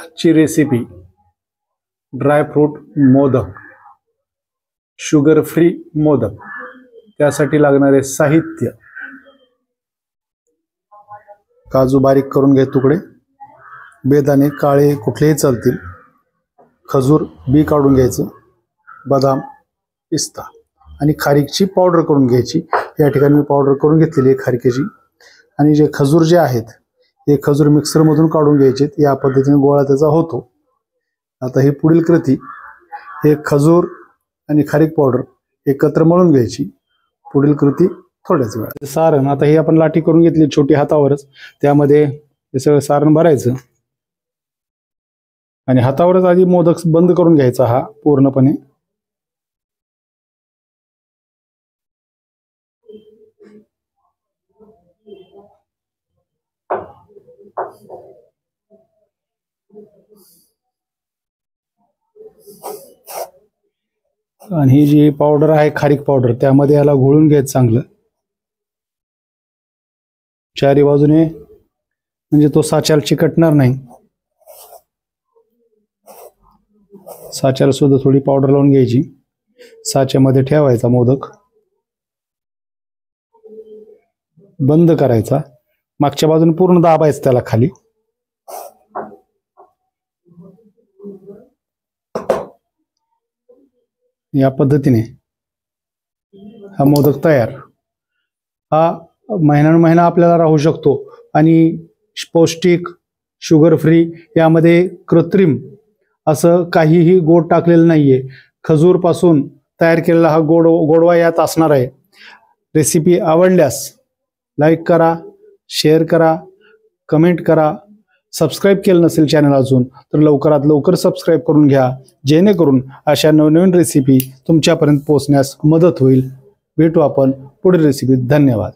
आजची recipe dry fruit modak, sugar free modak. त्यासाठी लागणारे साहित्य: काजू बारीक करून घे तुकडे, बेदाणे काळे कुठलेही चालतील, खजूर बी काढून घ्यायचं, बदाम, पिस्ता आणि खारीकची पावडर करून घ्यायची। या ठिकाणी मी पावडर करून घेतलेली आहे खारीकेची। आणि जे खजूर जे आहेत हे खजूर मिक्सरमधून काढून घ्यायचे। या पद्धतीने गोळा त्याचा होतो। आता ही पुढील कृती: हे खजूर आणि खारीक पावडर एकत्र मळून घ्यायची। पुढील कृती थोड्याच वेळात। सारण आता ही आपण लाटी करून घेतली छोटी हातावरच, त्यामध्ये हे सगळं सारण भरायचं आणि हातावरच आधी मोदक बंद करून घ्यायचा हा पूर्णपणे। आणि ही जी पावडर आहे खारीक पावडर, त्यामध्ये याला घोळून घ्यायचं चांगलं चारी बाजूने, म्हणजे तो साच्याला चिकटणार नाही। साच्याला सुद्धा थोडी पावडर लावून घ्यायची, साच्यामध्ये ठेवायचा मोदक, बंद करायचा, मागच्या बाजूने पूर्ण दाबायचं त्याला खाली। या पद्धतीने हा मोदक तयार। हा महिना आपल्याला राहू शकतो आणि पौष्टिक, शुगर फ्री, यामध्ये कृत्रिम असं काहीही गोड टाकलेलं नाहीये। खजूर पासून तयार केलेला हा गोडवा यात असणार आहे। रेसिपी आवडल्यास लाईक करा, शेअर करा, कमेंट करा। सबस्क्राईब केलं नसेल चॅनल अजून तर लवकरात लवकर सबस्क्राईब करून घ्या, जेणेकरून अशा नवनवीन रेसिपी तुमच्यापर्यंत पोहोचण्यास मदत होईल। भेटू आपण पुढील रेसिपीत। धन्यवाद।